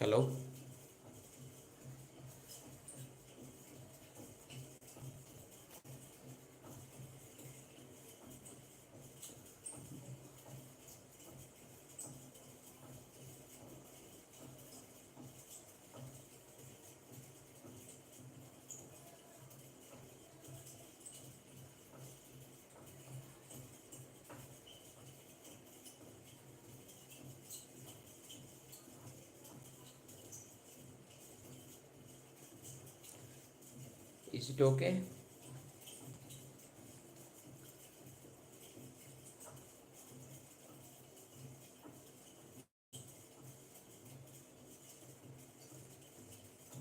Hello. Is it okay?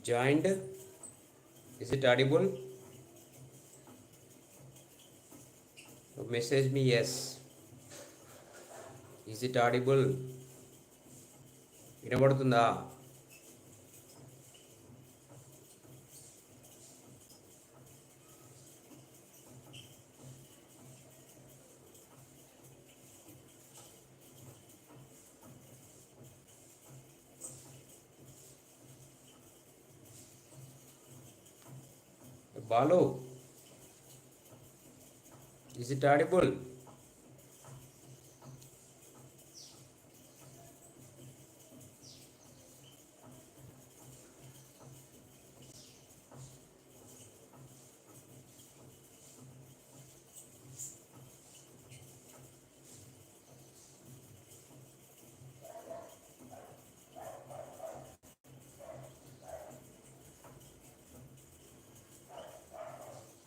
Joined? Is it audible? Message me yes. Is it audible? వినబడుతుందా? Balu, is it audible?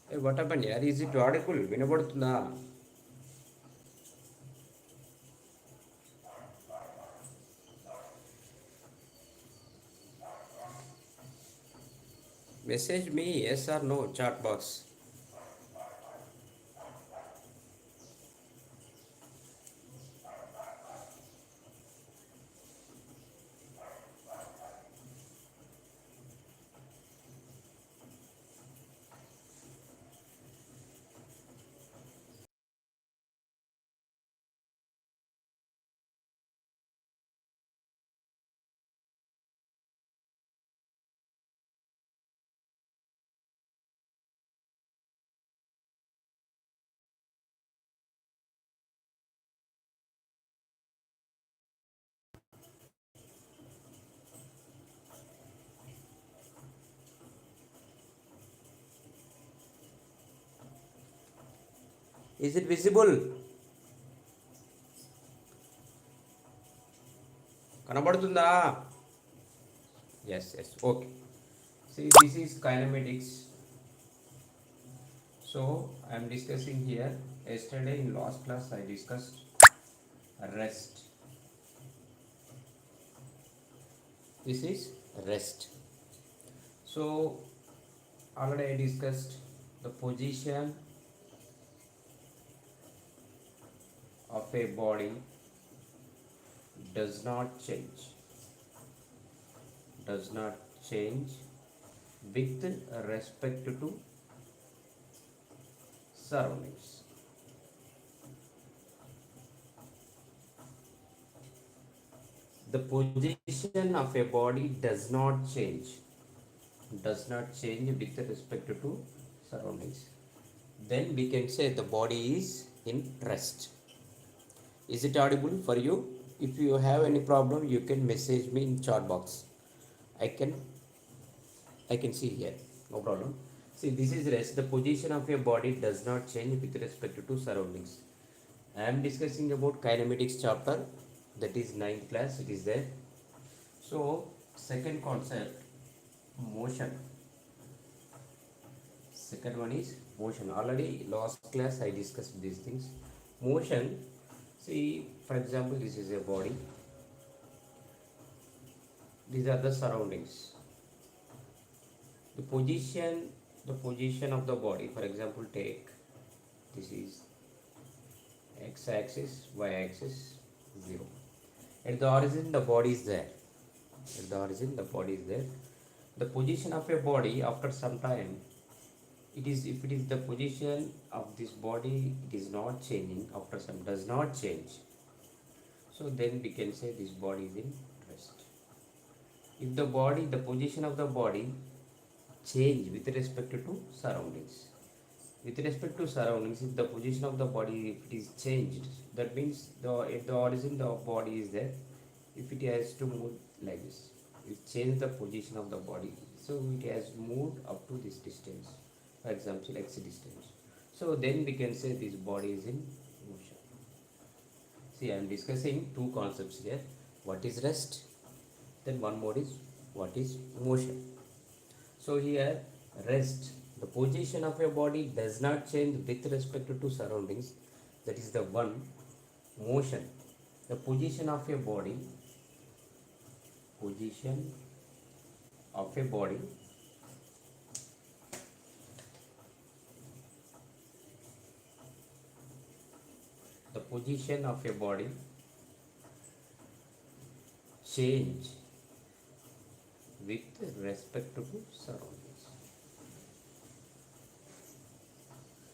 Hey, what happened here? Is it audible? వినబడుతుందా? Message me yes or no chat box. Is it visible? కనబడుతుందా? Yes, yes. Okay. See, this is kinematics. So, I am discussing here. Yesterday in last class, I discussed rest. This is rest. So, already I discussed the position of a body does not change. Does not change with respect to surroundings. The position of a body does not change. Does not change with respect to surroundings. Then we can say the body is in rest. Is it audible for you? If you have any problem, you can message me in chat box. I can I can see here. No problem. See, this is rest. The position of a body does not change with respect to surroundings. I am discussing about kinematics chapter. That is ninth class. It is there. So, second concept, motion. Second one is motion. Already last class I discussed these things. Motion. See, for example, this is a body. These are the surroundings. The position of the body. For example, take this is x-axis, y-axis, 0. At the origin, the body is there. At the origin, the body is there. The position of a body after some time, it is if it is the position of this body, it is not changing after some does not change. So then we can say this body is in rest. if the position of the body change with respect to surroundings. With respect to surroundings, if the position of the body if it is changed, that means if the origin of body is there, if it has to move like this, it change the position of the body, so it has moved up to this distance, for example x distance. So then we can say this body is in motion. See, I am discussing two concepts here. What is rest? Then one more is what is motion. So here, rest. The position of your body does not change with respect to surroundings. That is the one. Motion. The position of a body the position of a body change with respect to surroundings.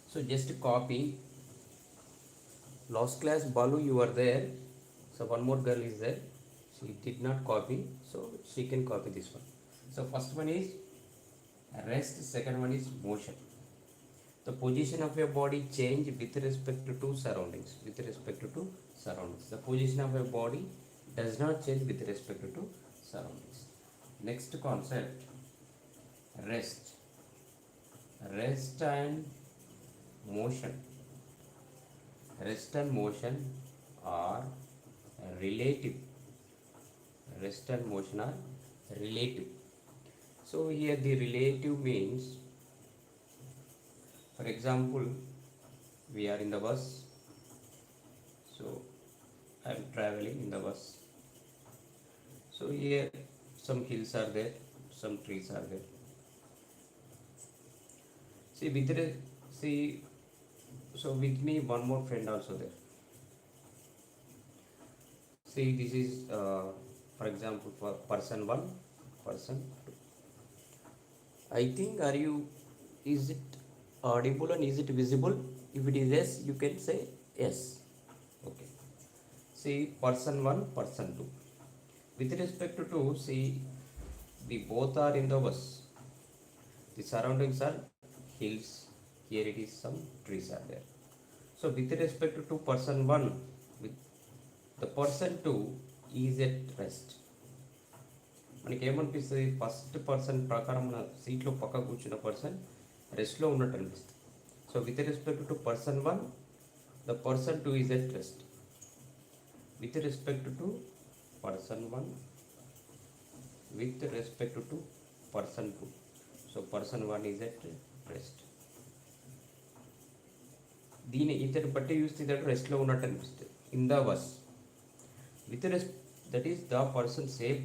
So just copy. Last class Balu you were there. So one more girl is there. She did not copy. So she can copy this one. So first one is rest. Second one is motion. The position of your body change with respect to surroundings. With respect to surroundings. The position of your body does not change with respect to surroundings. Next concept, rest. Rest and motion. Rest and motion are relative. Rest and motion are relative. So here the relative means, for example, we are in the bus. So I am traveling in the bus. So here some hills are there, some trees are there. See, so with me one more friend also there. See, this is for example for person 1, person 2. I think is it audible and is it visible? If it is yes, you can say yes. Okay. See, person 1, person 2. With respect to, see, the both are in the bus. The surroundings are hills. Here it is some trees are there. So with respect to person 1, with the person 2 is at rest. మనకి ఏమనిపిస్తుంది, first person ప్రకారం మన సీట్లో పక్క కూర్చున్న person రెస్ట్లో ఉన్నట్టు అనిపిస్తుంది. So with respect to person 1, the person 2 is at rest. With respect to person 1, with respect to person 2, so person 1 is at rest. దీని ఇతను బట్టి చూస్తే ఇతడు రెస్ట్లో ఉన్నట్టు అనిపిస్తుంది. In the bus with that is the person, same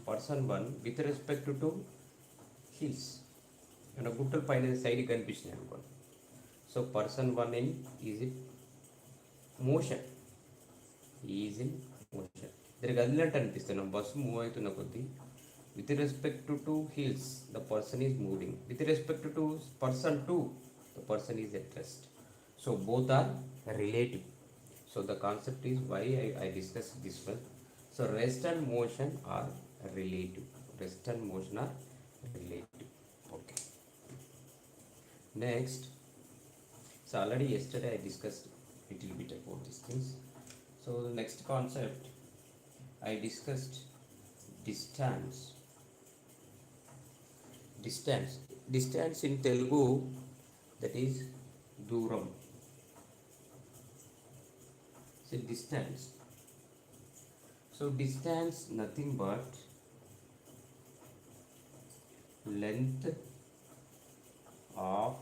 person 1 with respect to hills and గుట్టల పైన side కనిపిస్తున్నాయి అనుకోండి. So person 1 in is in motion, is in motion. దీనికి కదిలినట్టు అనిపిస్తున్నాం. బస్సు మూవ్ అవుతున్న కొద్దీ with respect to hills the person is moving. With respect to person 2, the person is at rest. So both are relative. So the concept is why I discussed this one. So rest and motion are relative. Rest and motion are relative. Okay. Next, so already yesterday I discussed a little bit about these things. So the next concept I discussed distance. Distance in Telugu, that is దూరం. So distance. So distance nothing but length of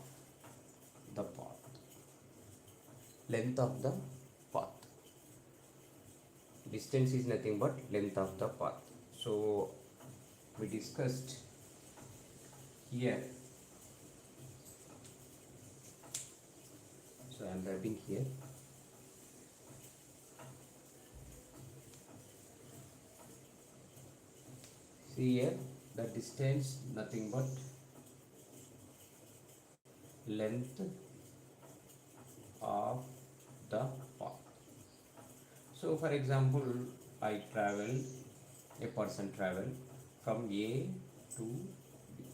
the path. Length of the path. Distance is nothing but length of the path. So we discussed here. So I am writing here. See here, the distance nothing but length of the path. So for example, I travel, a person travel from A to B,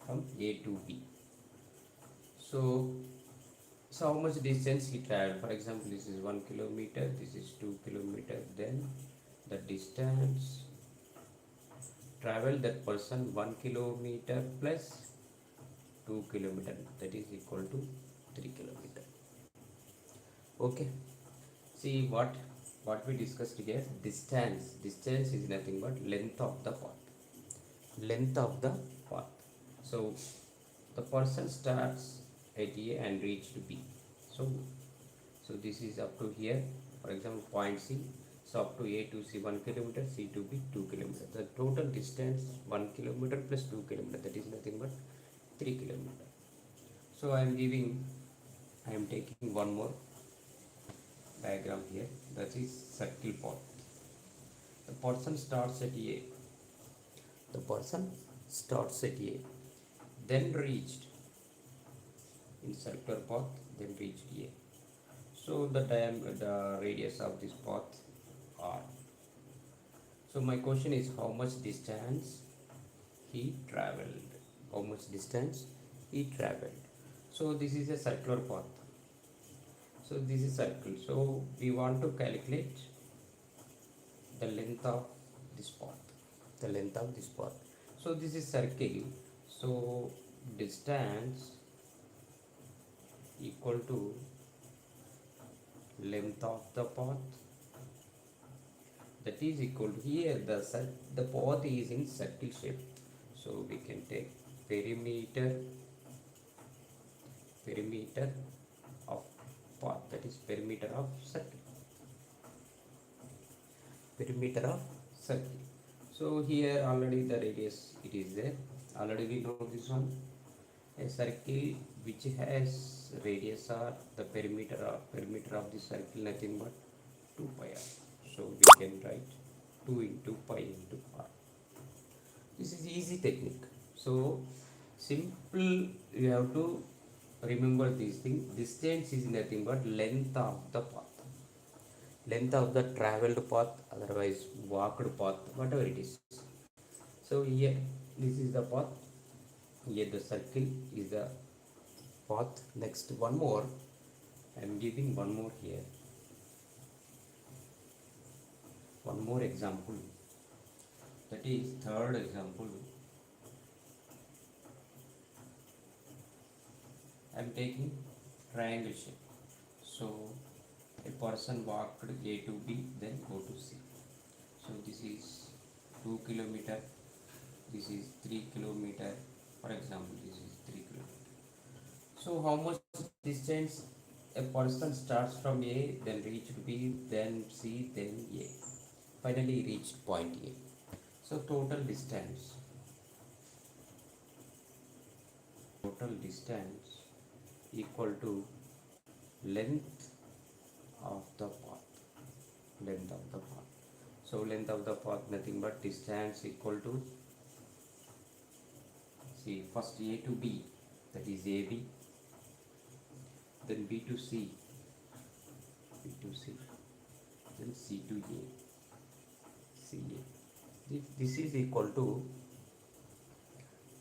from A to B. So, so how much distance he traveled? For example, this is 1 kilometer, this is 2 kilometer. Then the distance traveled that person 1 kilometer plus 2 kilometer, that is equal to 3 kilometer. Okay. See what we discussed here. Distance is nothing but length of the path. Length of the path. So the person starts at A and reached B. So this is up to here. For example, point C. So up to A to C 1 kilometer, C to B 2 kilometer. The total distance 1 kilometer plus 2 kilometer. That is nothing but 3 kilometer. So I am taking one more diagram here, that is circle path. The person starts at A. The person starts at A, then reached in circular path, then reached A. So the radius of this path R. So my question is how much distance he traveled? How much distance he traveled? So this is a circular path. So this is circle. So we want to calculate the length of this path. The length of this path. So this is circle. So distance equal to length of the path. That is equal to, here the path is in circle shape. So we can take perimeter of path, that is perimeter of circle. Perimeter of circle. So here already the radius it is there. Already we know this one. A circle which has radius r, the perimeter of the circle nothing but 2 pi r. So we can write 2 into pi into r. This is easy technique. So simple, you have to remember these things. Distance is nothing but length of the path. Length of the traveled path, otherwise walked path, whatever it is. So here this is the path. Here the circle is the path. Next one more. I am giving one more here. One more example. That is third example. I am taking triangle shape. So a person walked A to B, then go to C. So this is 2 kilometer. This is 3 kilometer. For example, this is 3 kilometer. So how much distance a person starts from A, then reached B, then C, then A. Finally reached point A. So total distance equal to length of the path. Length of the path. So length of the path nothing but distance equal to, see, first A to B, that is AB, then B to C, then C to A, CA. This is equal to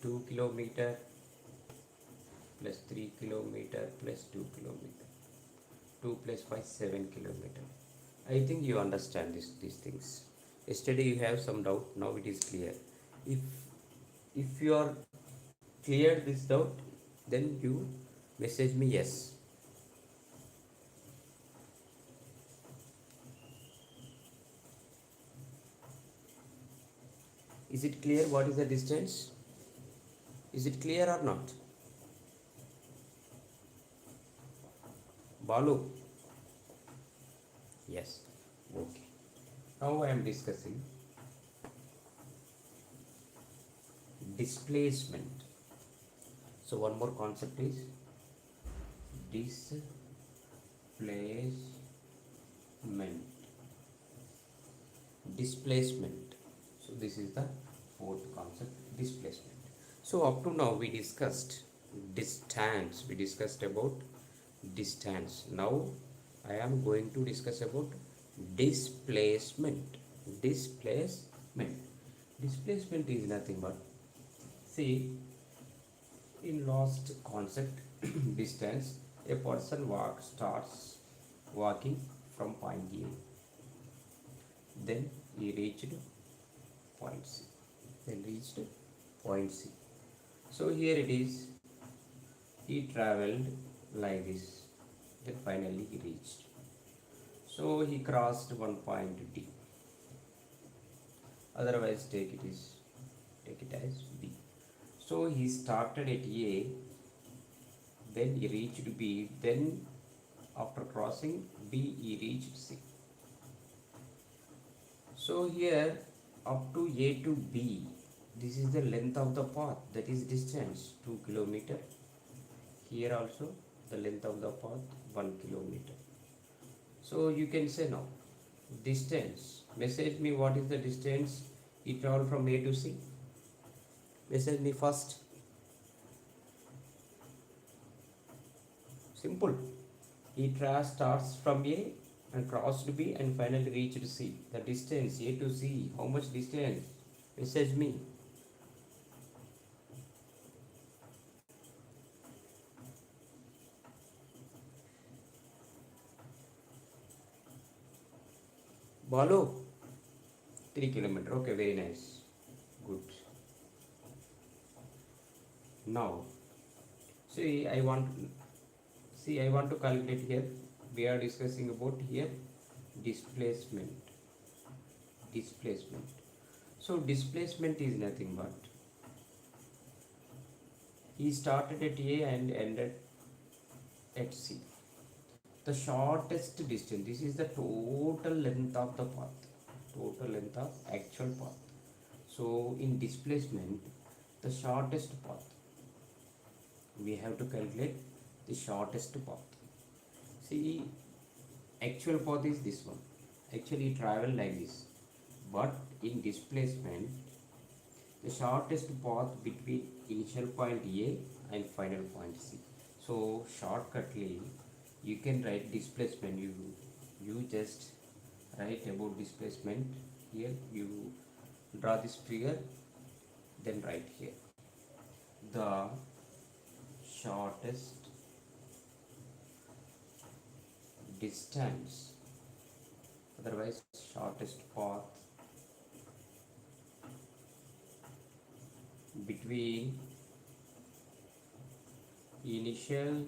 2 kilometer plus 3 kilometer plus 2 kilometer. 2 plus 5, 7 kilometer. I think you understand these things. Yesterday you have some doubt, now it is clear. If you are cleared this doubt, then you message me yes. Is it clear what is the distance? Is it clear or not? Balu? Yes. Okay. Now I am discussing displacement. So one more concept is displacement. Displacement. So this is the fourth concept, displacement. So up to now we discussed distance. We discussed about distance. Now I am going to discuss about displacement. Displacement. Displacement is nothing but, see, in last concept, distance, a person starts walking from point A, then he reached point C, then reached point C. So here it is, he traveled like this, then finally he reached. So he crossed one point D. Otherwise, take it as B. So he started at A, then he reached B, then after crossing B, he reached C. So here up to A to B, this is the length of the path, that is distance 2 kilometer. Here also the length of the path 1 kilometer. So you can say now distance. Message me what is the distance he traveled from A to C. Message me first. Simple. He starts from A and crossed B and finally reached C. The distance A to C, how much distance? Message me. Balu, 3 kilometer. Okay, very nice. Good. Now, I want to calculate here. We are discussing about here displacement. Displacement. So displacement is nothing but, he started at A and ended at C. The shortest distance. This is the total length of the path. Total length of actual path. So in displacement, the shortest path, we have to calculate the shortest path. See, actual path is this one. Actually travel like this, but in displacement, the shortest path between initial point A and final point C. So shortcutly, you can write displacement. You just write about displacement here. You draw this figure, then write here the shortest distance, otherwise shortest path between initial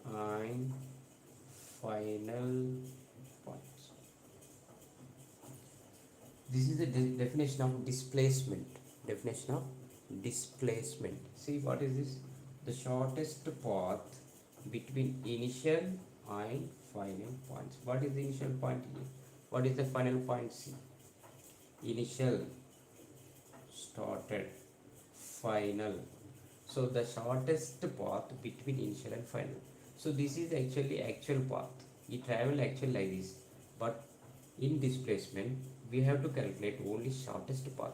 and final points. This is the definition of displacement. Definition of displacement. See, what is this? The shortest path between initial and final points. What is the initial point here? What is the final point C? Initial, started, final. So the shortest path between initial and final. So this is actually actual path. We travel actually like this, but in displacement we have to calculate only shortest path,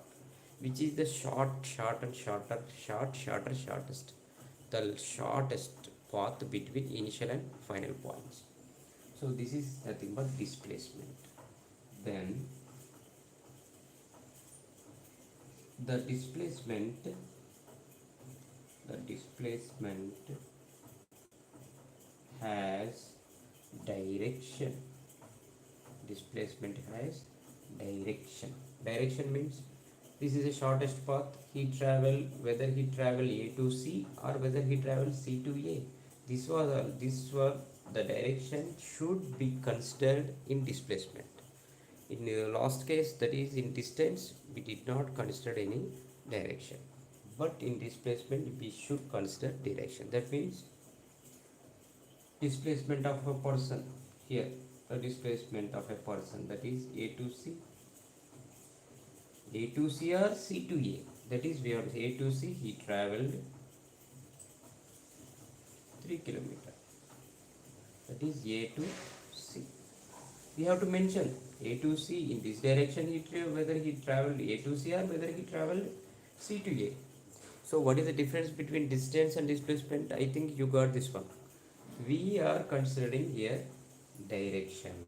which is the shortest, the shortest path between initial and final points. So this is nothing but displacement. Then the displacement has direction. Displacement has direction. Direction means this is the shortest path. He travel, whether he travel A to C or whether he travel C to A. This was the direction should be considered in displacement. In the last case, that is in distance, we did not consider any direction. But in displacement, we should consider direction. That means displacement of a person here, the displacement of a person, that is A to C, A to C or C to A. That is, we have A to C, he traveled 3 kilometers. That is A to C. We have to mention A to C in this direction, whether he traveled A to C or whether he traveled C to A. So what is the difference between distance and displacement? I think you got this one. We are considering here direction.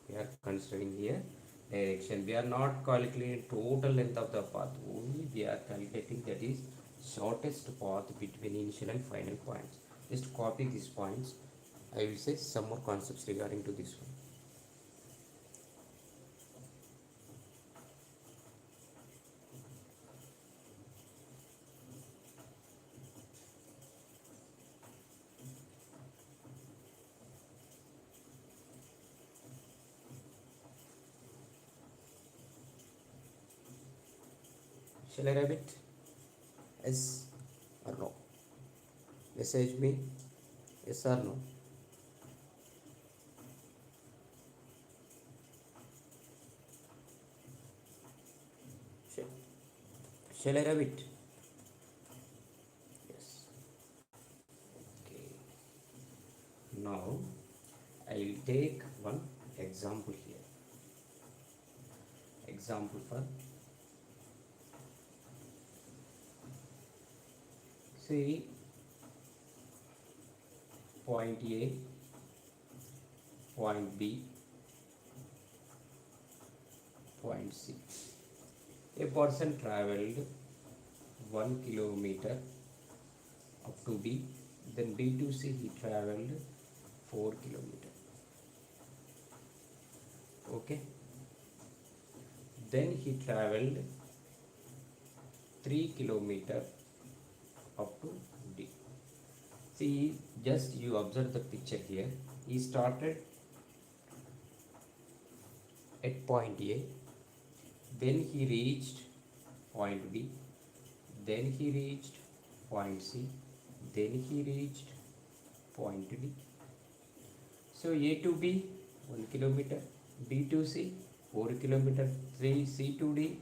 We are considering here direction. We are not calculating total length of the path, only we are calculating that is shortest path between initial and final points. Just copy these points. I will say some more concepts regarding to this one. Shall I write it? Yes or no? Message me. Yes or no? Shall I write it? Yes. Okay. Now I will take one example here. Example for, see, point A, point B, point C. A person traveled 1 kilometer up to B, then B to C he traveled 4 kilometer. Okay. Then he traveled 3 kilometer up to D. See, just you observe the picture here. He started at point A, then he reached point B, then he reached point C, then he reached point D. So A to B 1 kilometer, B to C 4 kilometer, 3 C to D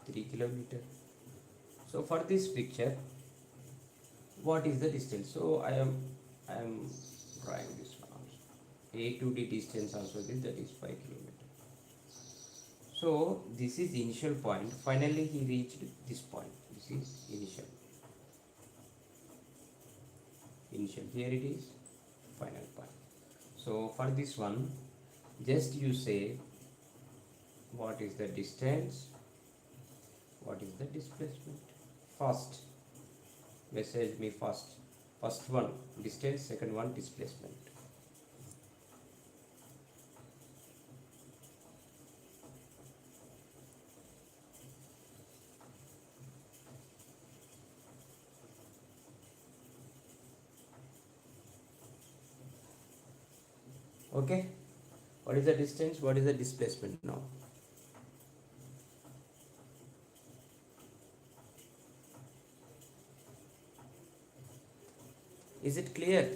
3 kilometer. So for this picture, what is the distance? So I am drawing this one also. A to D distance also this, that is 5 kilometer. So this is initial point. Finally he reached this point. This is initial. Here it is final point. So for this one, just you say what is the distance, what is the displacement. First, message me first. First one distance, second one displacement. Okay, what is the distance, what is the displacement now? Is it clear?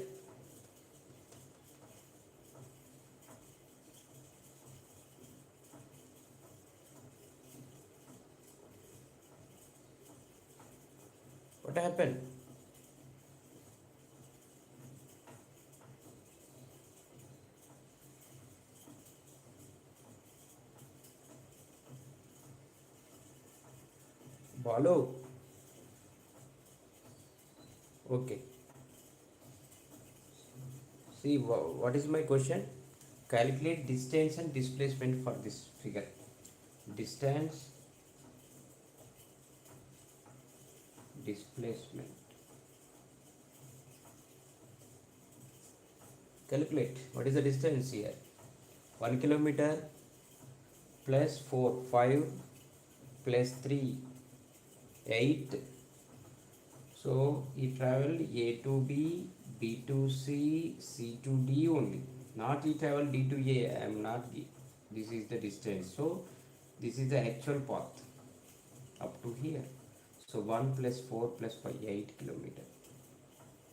What happened? Follow. Okay. See, what is my question? Calculate distance and displacement for this figure. Distance, displacement. Calculate. What is the distance here? 1 kilometer plus 4, 5 plus 3, 8. So he traveled A to B, B to C, C to D only. Not he traveled D to A. I am not. This is the distance. So this is the actual path up to here. So 1 plus 4 plus 5, 8 kilometer.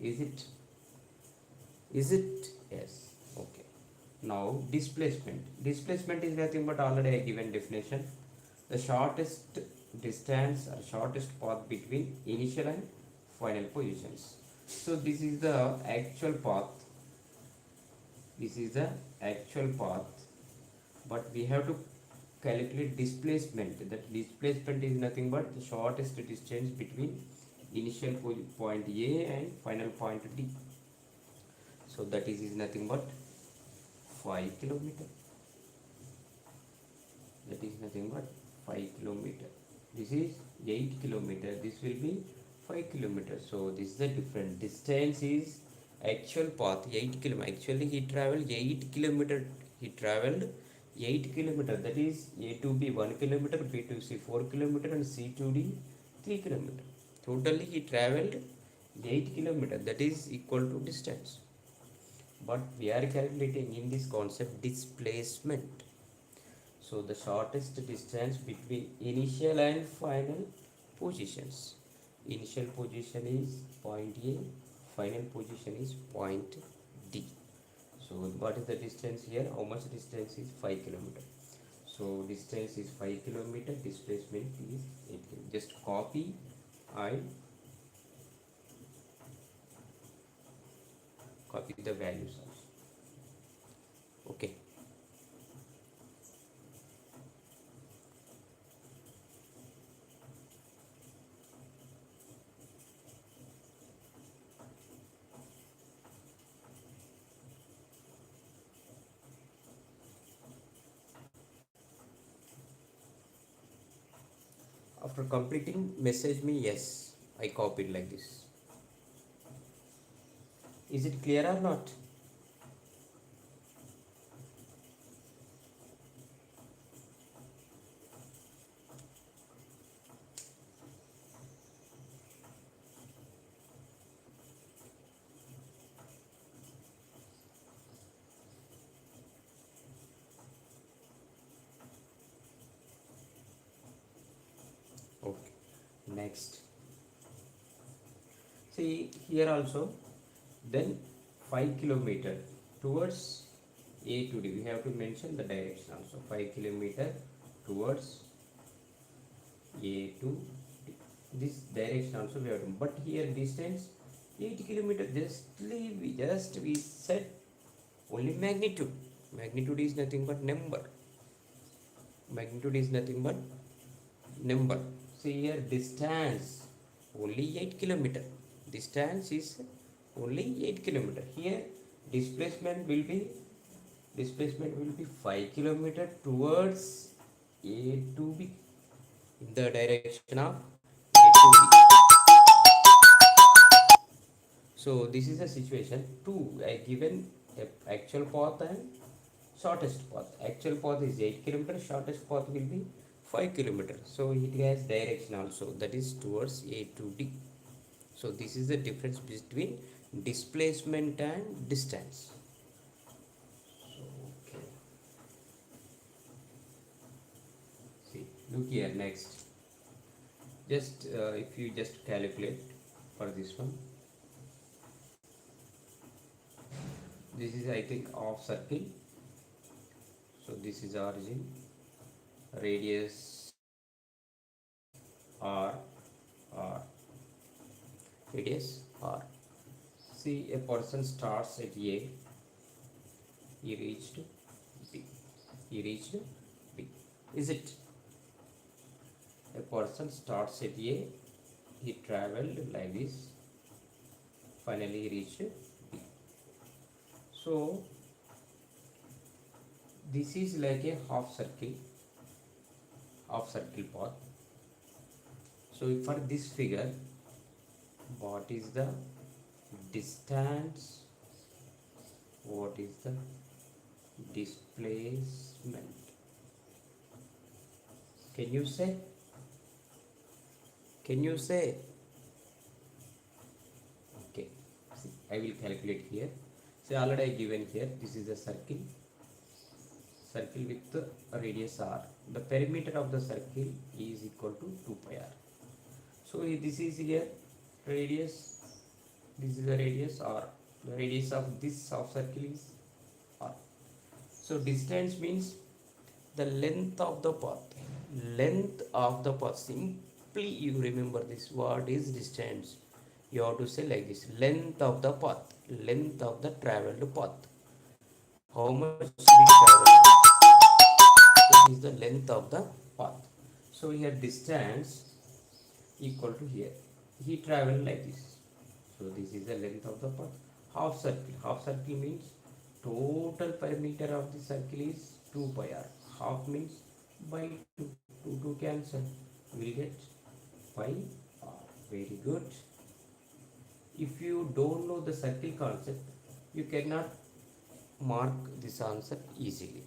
Is it? Is it? Yes. Okay. Now displacement. Displacement is nothing but already a given definition. The shortest distance or shortest path between initial and final positions. So this is the actual path. This is the actual path. But we have to calculate displacement. That displacement is nothing but the shortest distance between initial point A and final point D. So that is nothing but 5 kilometer. that is nothing but 5 kilometer. This is 8 kilometer, this will be 5 kilometers. So this is the different distance is actual path 8 kilometer. Actually he traveled 8 kilometer. He traveled 8 kilometer, that is A to B 1 kilometer, B to C 4 kilometer, and C to D 3 kilometer. Totally he traveled 8 kilometer, that is equal to distance. But we are calculating in this concept displacement. So the shortest distance between initial and final positions. Initial position is point A, final position is point D. So what is the distance here? How much distance is 5 kilometer? So distance is 5 kilometer, displacement is 8 kilometer. Just copy and copy the values also. Okay. After completing, message me yes. I copied like this. Is it clear or not? Okay. Next. See here also. Then 5 kilometer towards A to D. We have to mention the direction also. 5 kilometer towards A to D. This direction also we have to. But here distance 8 kilometer. Just we said only magnitude. Magnitude is nothing but number. Magnitude is nothing but number. See here distance only 8 kilometer. Distance is only 8 kilometer. Here displacement will be 5 kilometer towards A to B, in the direction of A to B. So this is the situation. Two, I given a actual path and shortest path. Actual path is 8 kilometer, shortest path will be 5 kilometer. So it has direction also, that is towards A to D. So this is the difference between displacement and distance. So, okay. See, look here next. Just if you just calculate for this one, this is I think half circle. So this is origin, radius r, r, radius r. See, a person starts at A, he reached B, he reached B. Is it? A person starts at A, he traveled like this, finally he reached B. So this is like a half circle path. So for this figure, what is the distance, what is the displacement? Can you say? Can you say? Okay, see, I will calculate here. See, already I given here, this is a circle with the radius r. The perimeter of the circle is equal to 2 pi r. So this is here radius, this is the radius r. The radius of this half circle is r. So distance means the length of the path. Length of the path. Simply you remember this. What is distance? You have to say like this: length of the path. Length of the traveled path. How much we travel? This is the length of the path. So here distance equal to here. He traveled like this. So this is the length of the path. Half circle. Half circle means total perimeter of the circle is 2 pi r. Half means by 2. 2 cancel. We will get pi r. Very good. If you don't know the circle concept, you cannot mark this answer easily.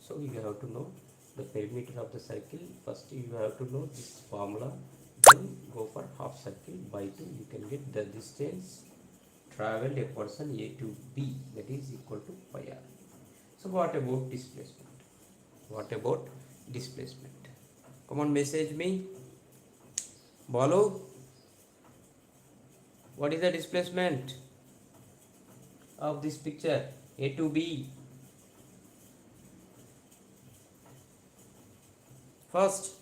So you have to know the perimeter of the circle. First you have to know this formula. Then go for half circle by 2. You can get the distance traveled a person A to B, that is equal to pi r. So what about displacement? What about displacement? Come on, message me. Balu, what is the displacement of this picture? A to B. First,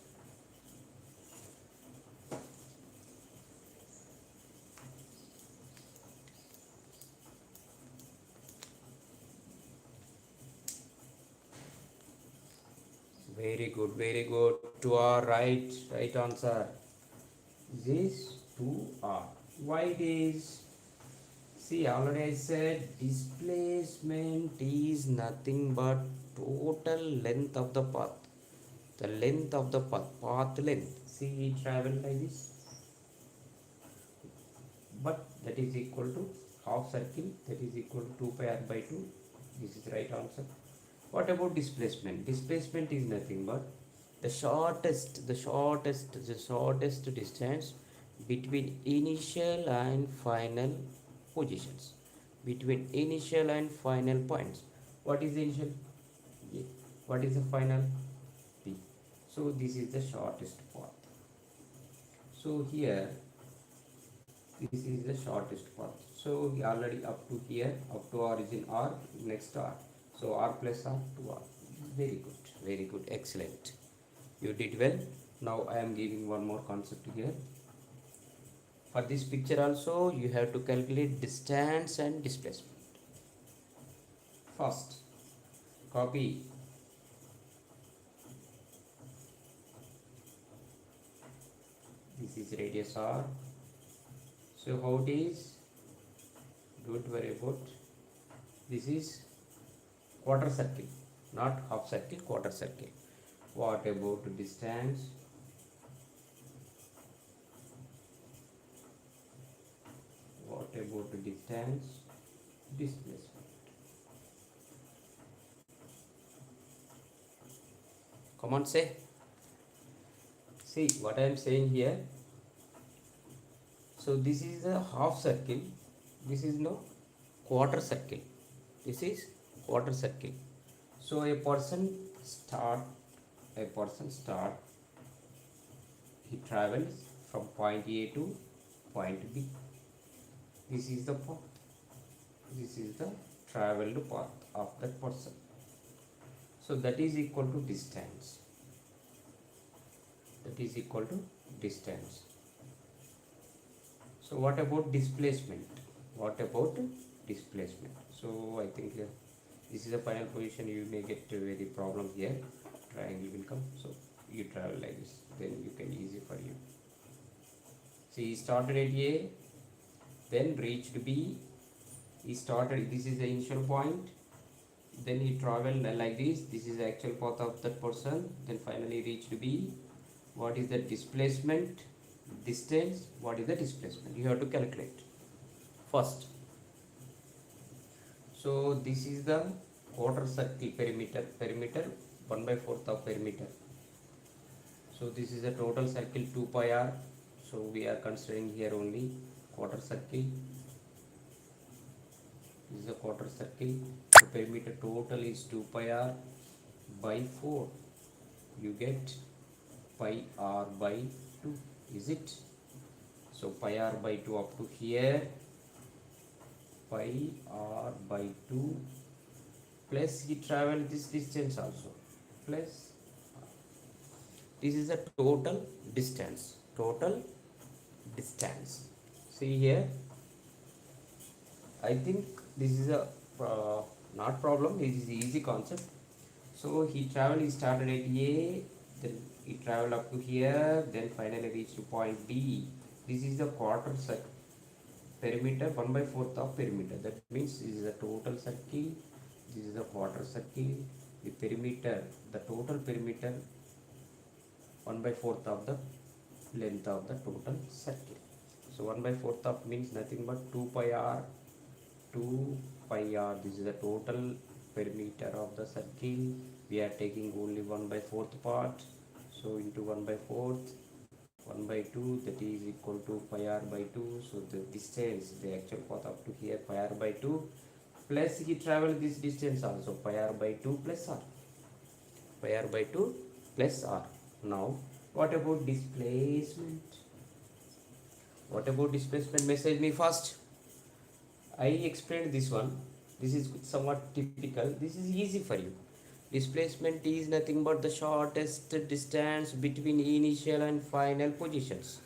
very good, very good. 2R, right answer. This 2R. Why it is? See, already I said displacement is nothing but total length of the path. The length of the path length. See, we travel like this, but that is equal to half circle, that is equal to 2 pi r by 2. This is the right answer. What about displacement? Displacement is nothing but the shortest distance between initial and final positions, between initial and final points. What is the initial? A. What is the final? B. So this is the shortest path. So here this is the shortest path. So we already up to here, up to origin r, next r. So r plus r to r. Very good, very good, excellent. You did well. Now I am giving one more concept here. For this picture also you have to calculate distance and displacement. First, copy. This is radius r. So how it is? Don't worry about. This is quarter circle, not half circle, quarter circle. What about distance? What about distance? Displacement. Come on, say. See what I am saying here. So this is a half circle, this is no quarter circle, this is quarter circle. So a person start, he travels from point A to point B. This is the path, this is the traveled path of that person. So that is equal to distance, that is equal to distance. So what about displacement? What about displacement? So I think this is the final position. You may get a very problem here. Triangle will come. So you travel like this. Then you can easy for you. See, he started at A, then reached B. He started. This is the initial point. Then he traveled like this. This is the actual path of that person. Then finally reached B. What is the displacement? Distance. What is the displacement? You have to calculate first. So this is the quarter circle perimeter, 1/4 of perimeter. So this is the total circle 2 pi r. So we are considering here only quarter circle. This is a quarter circle. The perimeter total is 2 pi r by 4. You get pi r by 2. Is it? So pi r by 2 up to here, pi r by 2 plus he traveled this distance also, plus this is the total distance, see here. I think this is a not problem, this is easy concept. So he started at A, then he traveled up to here, then finally reached to point B. This is the quarter circle perimeter, 1/4 of perimeter. That means this is the total circle, this is the quarter circle, the perimeter, the total perimeter 1 by 4th of the length of the total circle. So 1 by 4th of means nothing but 2 pi r, 2 pi r. This is the total perimeter of the circle. We are taking only 1 by 4th part. So into 1 by 4th, 1 by 2, that is equal to pi r by 2. So the distance, the actual path up to here, pi r by 2, plus he traveled this distance also, pi r by 2 plus r, pi r by 2 plus r. Now what about displacement? What about displacement? Message me first. I explained this one. This is somewhat typical. This is easy for you. Displacement is nothing but the shortest distance between initial and final positions.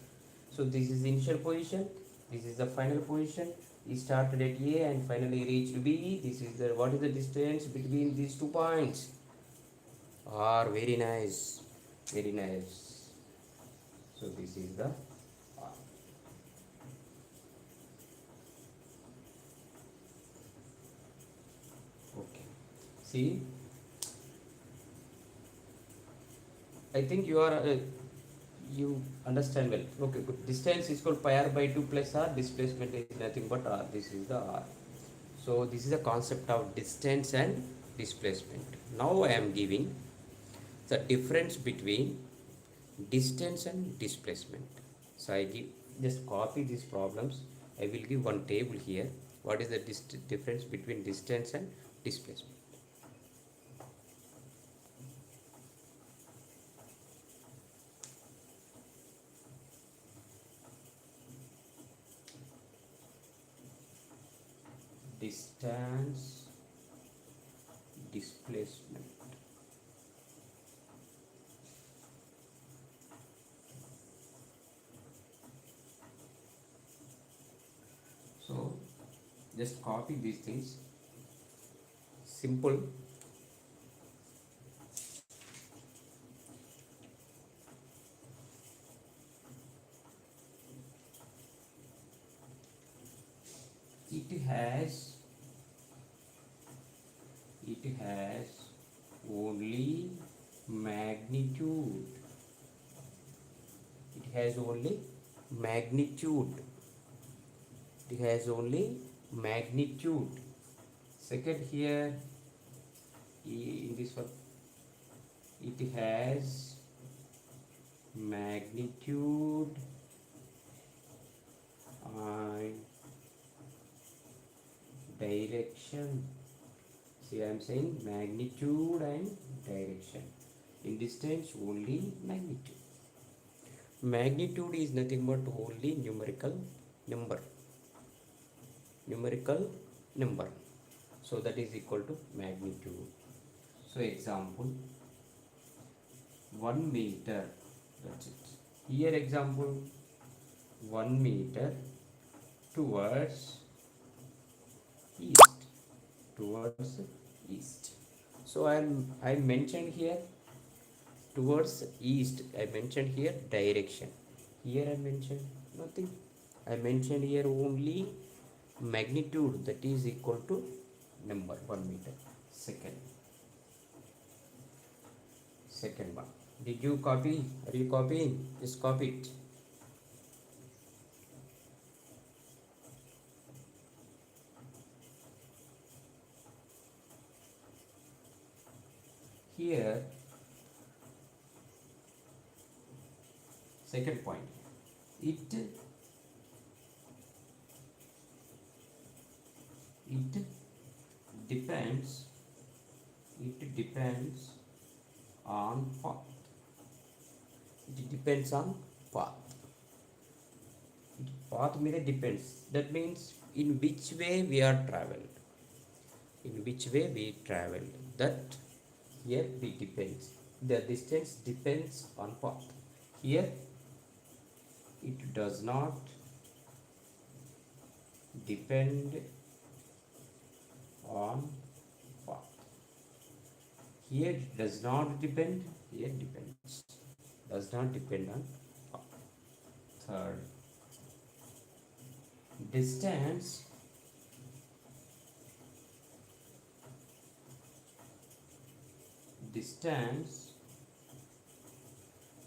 So this is initial position. This is the final position. He started at A and finally reached B. This is the what is the distance between these 2 points? R. Very nice. Very nice. So this is the R. Okay. See, I think you understand well. Okay, good. Distance is called pi r by 2 plus r. Displacement is nothing but r. This is the r. So this is the concept of distance and displacement. Now I am giving the difference between distance and displacement. So I give, just copy these problems. I will give one table here. What is the difference between distance and displacement? Distance, displacement. So just copy these things. Simple. It has only magnitude. It has only magnitude. It has only magnitude. Second here, in this one, it has magnitude and direction. See, I am saying magnitude and direction. In distance, only magnitude. Magnitude is nothing but only numerical number. Numerical number. So that is equal to magnitude. So example, 1 meter. That's it. Here example, 1 meter towards east. Towards east. So I mentioned here towards east. I mentioned here direction. Here I mentioned nothing. I mentioned here only magnitude, that is equal to number 1 meter. Second one. Did you copy? Are you copying? Just copy it. Here, second point. It depends. It depends on path. It depends on path. Path means depends. That means in which way we are traveled. In which way we travel. That here it depends. The distance depends on path. Here it does not depend on path. Here it does not depend. Here depends. Does not depend on path. Third, distance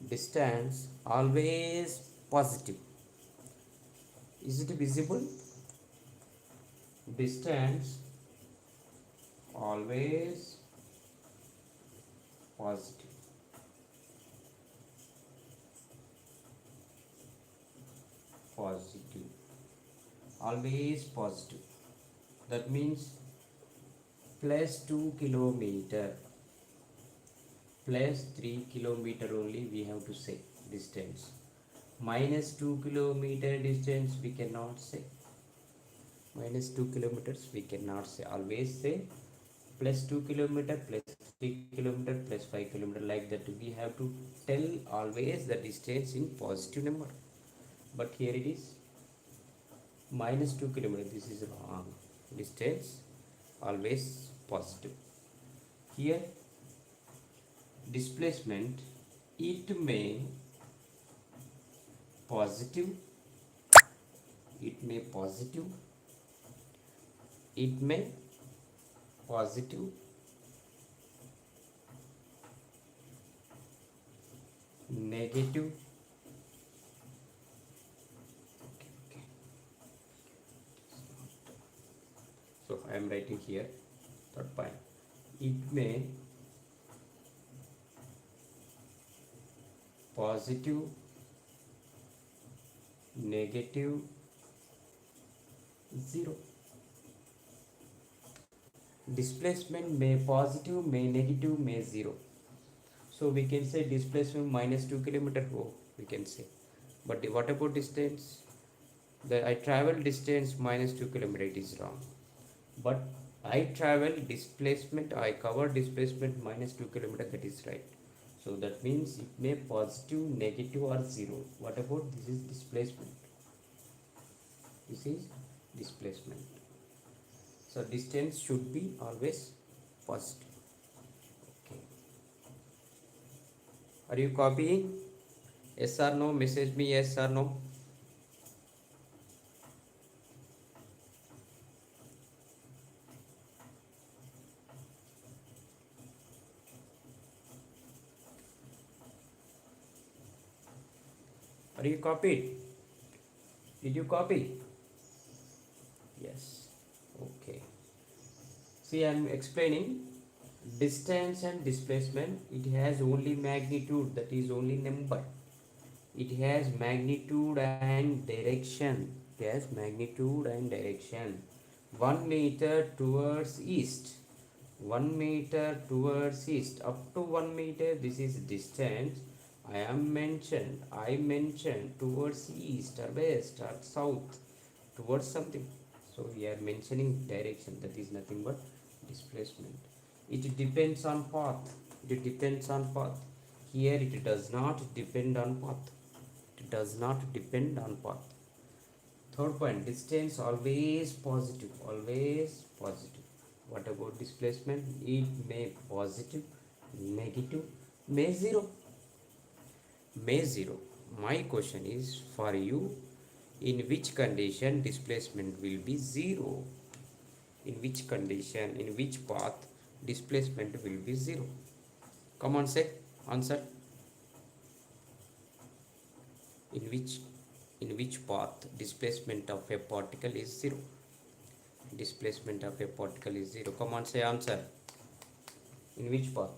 distance always positive. Is it visible? Distance always positive. Positive. Always positive. That means plus 2 kilometer plus 3 kilometer only we have to say distance. Minus 2 kilometer distance we cannot say. Minus 2 kilometers we cannot say. Always say plus 2 kilometer plus 3 kilometer plus 5 kilometer, like that we have to tell always the distance in positive number. But here it is minus 2 kilometer. This is wrong. Distance always positive. Here displacement, it may positive, it may positive, it may positive, negative, okay. So I am writing here third point. It may positive, negative, zero. Displacement may positive, may negative, may zero. So we can say displacement minus 2 kilometer, oh, we can say. But what about distance? I travel distance minus 2 kilometer, it is wrong. But I travel displacement, I cover displacement minus 2 kilometer, that is right. So that means it may positive, negative or zero. What about this is displacement? This is displacement. So distance should be always positive. Okay. Are you copying? Yes or no? Message me yes or no. Are you copied? Did you copy? Yes. Okay. See, I am explaining distance and displacement. It has only magnitude, that is only number. It has magnitude and direction. It has magnitude and direction. 1 meter towards east. 1 meter towards east. Up to 1 meter, this is distance. I mentioned towards east or west or south, towards something. So we are mentioning direction, that is nothing but displacement. It depends on path. It depends on path. Here it does not depend on path. It does not depend on path. Third point, distance always positive. Always positive. What about displacement? It may positive, negative, may zero. May zero. My question is for you, in which condition displacement will be zero? In which condition, in which path displacement will be zero? Come on, say answer. In which path displacement of a particle is zero? Displacement of a particle is zero. Come on, say answer. In which path?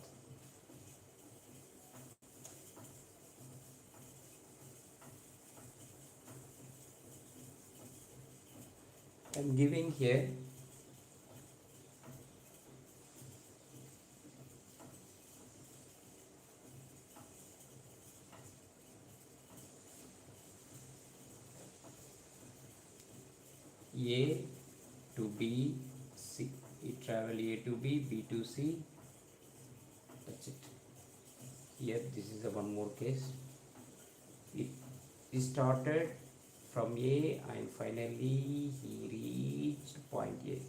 I am giving here A to B, C. It travel A to B, B to C. That's it. Here, this is a one more case. It started from A and finally he reached point A.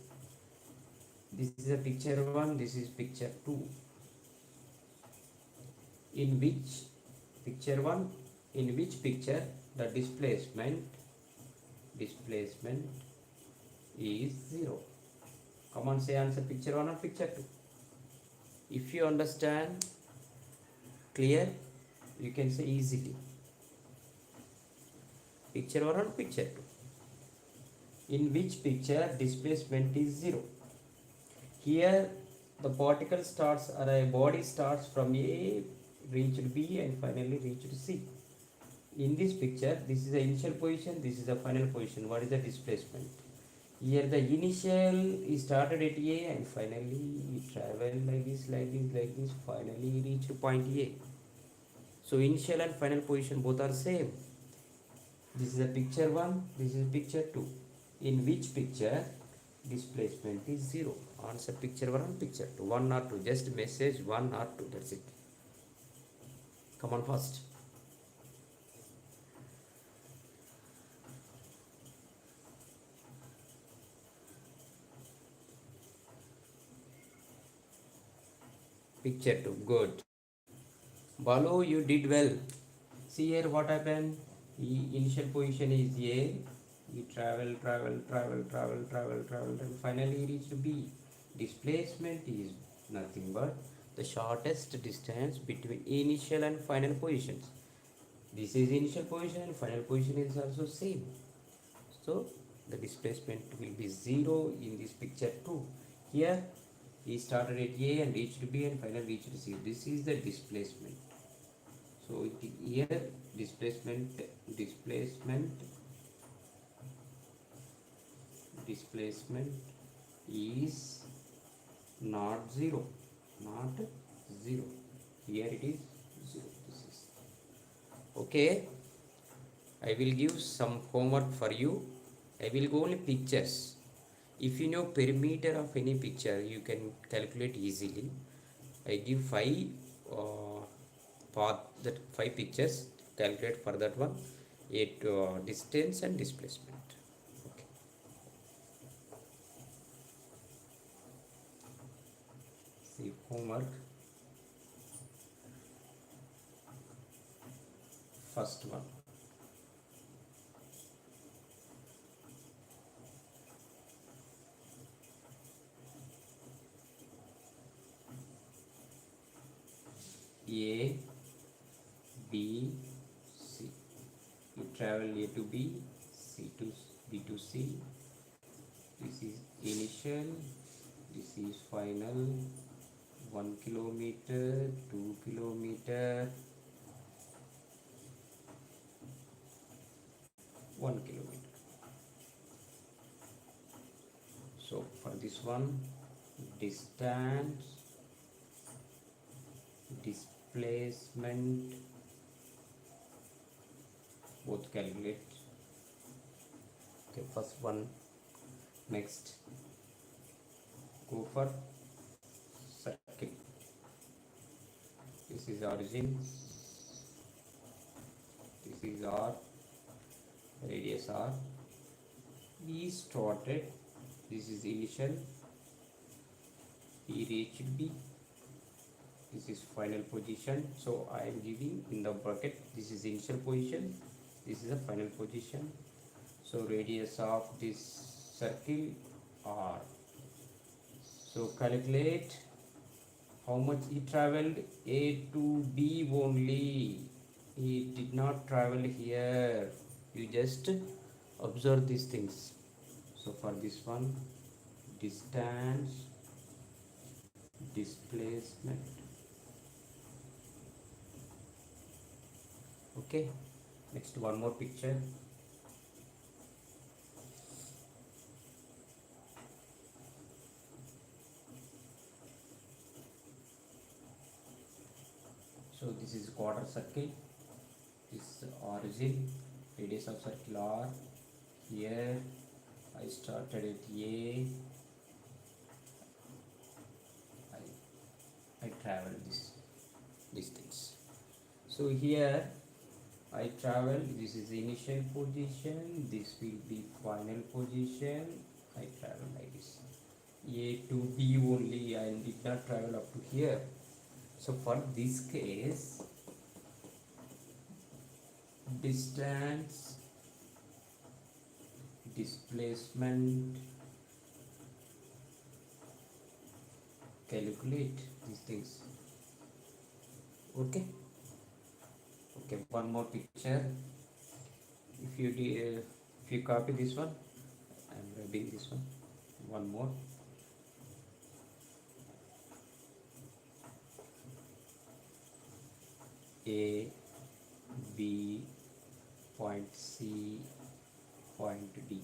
This is a picture 1, this is picture 2. In which picture 1, in which picture the displacement is 0? Come on, say answer, picture 1 or picture 2? If you understand clear, you can say easily. Picture 1 and picture 2. In which picture displacement is 0? Here the particle starts, or a body starts from A, reached B and finally reached C. In this picture, this is the initial position, this is the final position. What is the displacement? Here the initial is started at A and finally it traveled like this, like this, like this, finally reached point A. So initial and final position both are same. This is a picture 1, this is picture 2. In which picture displacement is 0? Answer picture 1 and picture 2. 1 or 2. Just message 1 or 2. That's it. Come on first. Picture 2. Good. Balu, you did well. See here what happened. Initial position is A. He travel, and finally reached B. Displacement is nothing but the shortest distance between initial and final positions. This is initial position and final position is also same. So the displacement will be 0 in this picture too. Here he started at A and reached B and finally reached C. This is the displacement. So here displacement is not 0. Here it is 0. This is okay. I will give some homework for you. I will go only pictures. If you know perimeter of any picture, you can calculate easily. I give 5 that 5 pictures. Calculate for that one. Distance and displacement. Okay. See homework. First one. A, B, C. You travel A to B, C to B to C. This is initial, this is final. 1 kilometer, 2 kilometer, 1 kilometer. So for this one, distance, displacement, both calculate. Okay, first one. Next, go for circle. This is origin, this is R, radius R. We started, this is initial, he reached B, this is final position. So I am giving in the bracket, this is initial position, this is the final position. So radius of this circle R. So calculate how much he traveled. A to B only, he did not travel here. You just observe these things. So for this one, distance, displacement. Okay, next one more picture. So this is quarter circle, this origin, radius of circle R. Here I started at A, I traveled these things. So here I travel, this is initial position, this will be final position. I travel like this. A to B only, I did not travel up to here. So for this case, distance, displacement calculate these things. Okay. Okay, one more picture. If you copy this one, I'm rubbing this one more. A, B, point C, point D.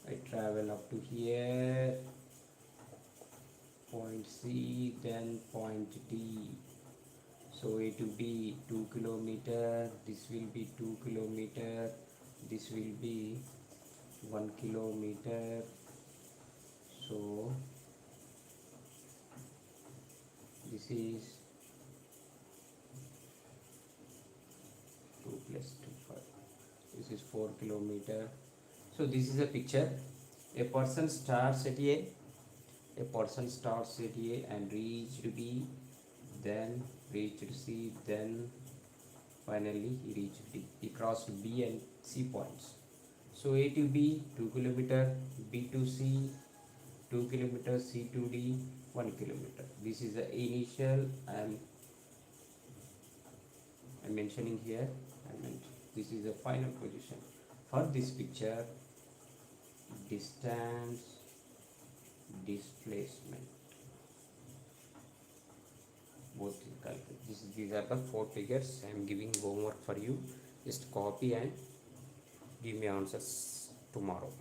I travel up to here, point C, then point D. So it will be 2 kilometer, this will be 2 kilometer, this will be 1 kilometer. So this is 2 plus 2 5. This is 4 kilometer. So this is a picture. A person starts at a person starts at A and reached B, then reached C, then finally he reached D. He crossed B and C points. So A to B 2 kilometer, B to C 2 kilometer, C to D 1 kilometer. This is the initial I'm mentioning here. This is the final position. For this picture, distance, displacement, both calculate. These are the 4 figures. I am giving homework for you. Just copy and give me answers tomorrow.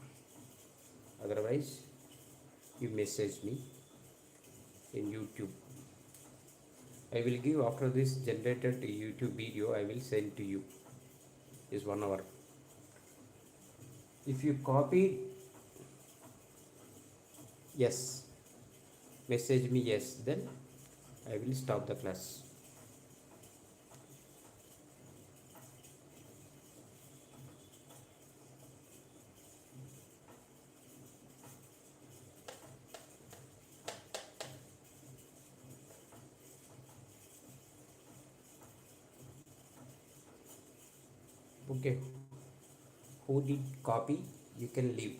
Otherwise, you message me in YouTube. I will give after this generated YouTube video. I will send to you. Is 1 hour. If you copy, yes, message me yes, then I will stop the class. Okay, who did copy, you can leave.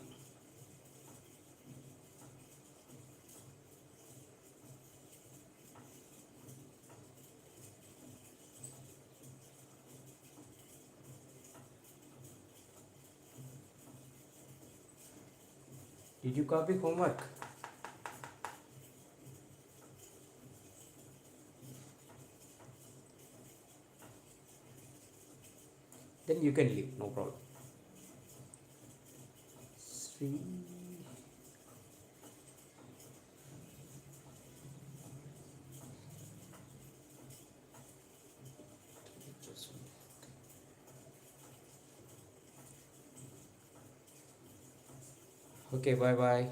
Did you copy homework? Then you can leave, no problem. Sri. Okay, bye bye.